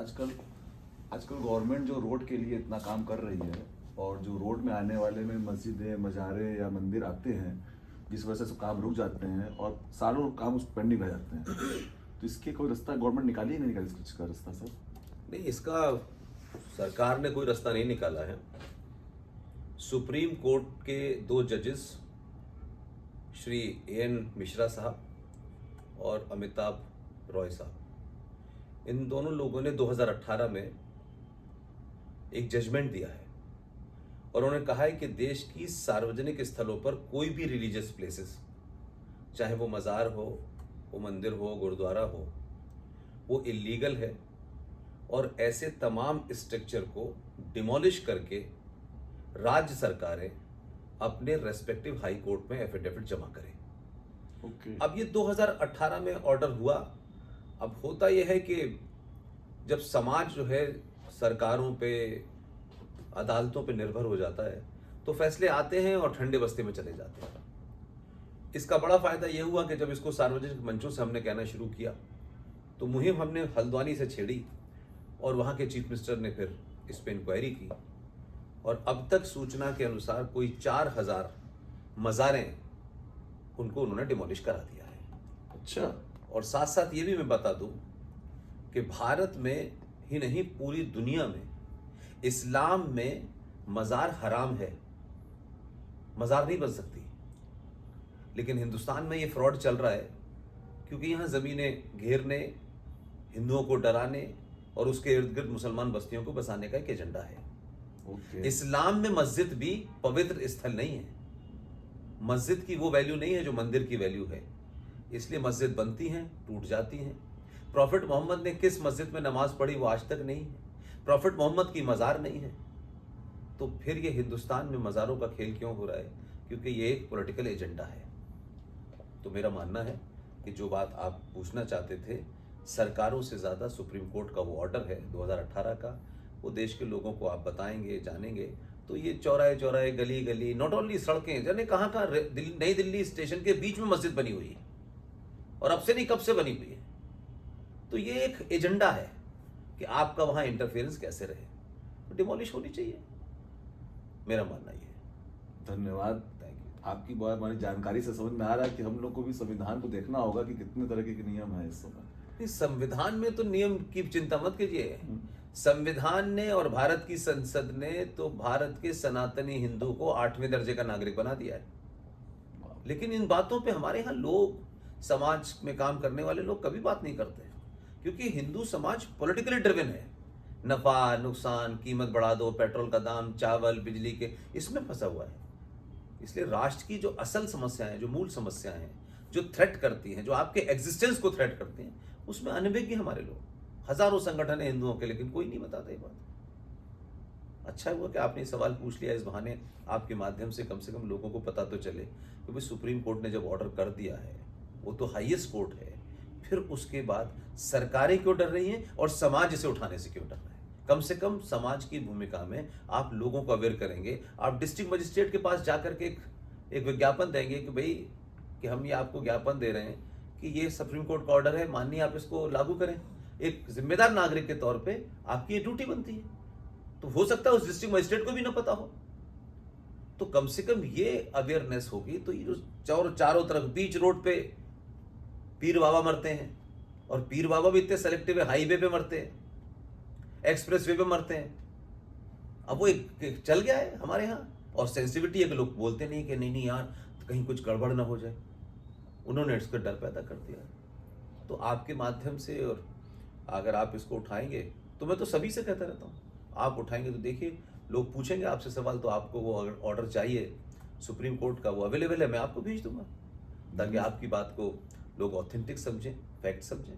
आजकल आजकल गवर्नमेंट जो रोड के लिए इतना काम कर रही है और जो रोड में आने वाले में मस्जिदें मज़ारे या मंदिर आते हैं, जिस वजह से काम रुक जाते हैं और सालों काम उस पेंडिंग रह जाते हैं, तो इसके कोई रास्ता गवर्नमेंट निकाली ही नहीं निकाली इसका रास्ता सर? नहीं, इसका सरकार ने कोई रास्ता नहीं निकाला है। सुप्रीम कोर्ट के 2 जजेस श्री एन मिश्रा साहब और अमिताभ रॉय साहब, इन दोनों लोगों ने 2018 में एक जजमेंट दिया है और उन्होंने कहा है कि देश की सार्वजनिक स्थलों पर कोई भी रिलीजियस प्लेसेस, चाहे वो मज़ार हो, वो मंदिर हो, गुरुद्वारा हो, वो इलीगल है और ऐसे तमाम स्ट्रक्चर को डिमोलिश करके राज्य सरकारें अपने रेस्पेक्टिव हाई कोर्ट में एफिडेविट जमा करें। अब ये 2018 में ऑर्डर हुआ। अब होता यह है कि जब समाज जो है सरकारों पे, अदालतों पे निर्भर हो जाता है तो फैसले आते हैं और ठंडे बस्ते में चले जाते हैं। इसका बड़ा फायदा यह हुआ कि जब इसको सार्वजनिक मंचों से हमने कहना शुरू किया तो मुहिम हमने हल्द्वानी से छेड़ी और वहाँ के चीफ मिनिस्टर ने फिर इस पर इंक्वायरी की और अब तक सूचना के अनुसार कोई 4000 मज़ारें उनको उन्होंने डिमोलिश करा दिया है। अच्छा। और साथ साथ ये भी मैं बता दूं कि भारत में ही नहीं पूरी दुनिया में इस्लाम में मज़ार हराम है, मज़ार नहीं बन सकती। लेकिन हिंदुस्तान में ये फ्रॉड चल रहा है क्योंकि यहाँ ज़मीनें घेरने, हिंदुओं को डराने और उसके इर्द गिर्द मुसलमान बस्तियों को बसाने का एक एजेंडा है। इस्लाम में मस्जिद भी पवित्र स्थल नहीं है। मस्जिद की वो वैल्यू नहीं है जो मंदिर की वैल्यू है। इसलिए मस्जिद बनती हैं, टूट जाती हैं। प्रॉफिट मोहम्मद ने किस मस्जिद में नमाज पढ़ी वो आज तक नहीं है। प्रॉफिट मोहम्मद की मज़ार नहीं है। तो फिर ये हिंदुस्तान में मज़ारों का खेल क्यों हो रहा है? क्योंकि ये एक पॉलिटिकल एजेंडा है। तो मेरा मानना है कि जो बात आप पूछना चाहते थे, सरकारों से ज़्यादा सुप्रीम कोर्ट का वो ऑर्डर है 2018 का, वो देश के लोगों को आप बताएंगे, जानेंगे तो ये चौराहे चौराहे, गली गली, नॉट ओनली सड़कें, जाने कहाँ कहाँ, नई दिल्ली स्टेशन के बीच में मस्जिद बनी हुई है और अब से नहीं कब से बनी हुई है। तो ये एक एजेंडा है कि आपका वहाँ इंटरफेरेंस कैसे रहे, तो डिमोलिश होनी चाहिए, मेरा मानना ये है। धन्यवाद। आपकी बहुत हमारी जानकारी से समझ में आ रहा है कि हम लोग को भी संविधान को देखना होगा कि कितने तरह के नियम है इस समय। संविधान में तो नियम की चिंता मत कीजिए। संविधान ने और भारत की संसद ने तो भारत के सनातनी हिंदू को 8वें दर्जे का नागरिक बना दिया है। लेकिन इन बातों पे हमारे यहाँ लोग, समाज में काम करने वाले लोग कभी बात नहीं करते क्योंकि हिंदू समाज पॉलिटिकली ड्रिवन है। नफा, नुकसान, कीमत बढ़ा दो, पेट्रोल का दाम, चावल, बिजली के, इसमें फंसा हुआ है। इसलिए राष्ट्र की जो असल समस्याएं, जो मूल समस्याएं हैं, जो थ्रेट करती हैं, जो आपके एग्जिस्टेंस को थ्रेट करती हैं, उसमें अनभिज्ञ हमारे लोग। हजारों संगठन है हिंदुओं के, लेकिन कोई नहीं बताता ये बात। अच्छा हुआ कि आपने सवाल पूछ लिया। इस बहाने आपके माध्यम से कम लोगों को पता तो चले कि भाई सुप्रीम कोर्ट ने जब ऑर्डर कर दिया है, वो तो हाईएस्ट कोर्ट है, फिर उसके बाद सरकारें क्यों डर रही हैं और समाज इसे उठाने से क्यों डर रहा है। कम से कम समाज की भूमिका में आप लोगों को अवेयर करेंगे। आप डिस्ट्रिक्ट मजिस्ट्रेट के पास जाकर के एक विज्ञापन देंगे कि भाई कि हम ये आपको ज्ञापन दे रहे हैं कि ये सुप्रीम कोर्ट का ऑर्डर है, माननीय आप इसको लागू करें। एक जिम्मेदार नागरिक के तौर पे आपकी ये ड्यूटी बनती है। तो हो सकता है उस डिस्ट्रिक्ट मजिस्ट्रेट को भी ना पता हो, तो कम से कम ये अवेयरनेस होगी। तो ये जो चारों तरफ बीच रोड पे पीर बाबा मरते हैं, और पीर बाबा भी इतने सेलेक्टिव है, हाईवे पे मरते हैं, एक्सप्रेस वे पे मरते हैं। अब वो एक चल गया है हमारे यहाँ, और सेंसिटिविटी है कि लोग बोलते नहीं कि नहीं यार तो कहीं कुछ गड़बड़ ना हो जाए। उन्होंने इसका डर पैदा कर दिया। तो आपके माध्यम से, और अगर आप इसको उठाएंगे, तो मैं तो सभी से कहता रहता हूँ, आप उठाएंगे तो देखिए लोग पूछेंगे आपसे सवाल, तो आपको वो अगर ऑर्डर चाहिए सुप्रीम कोर्ट का, वो अवेलेबल है, मैं आपको भेज दूंगा ताकि आपकी बात को लोग ऑथेंटिक समझें, फैक्ट समझें।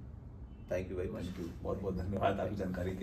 Thank you very much. बहुत बहुत धन्यवाद आपकी जानकारी के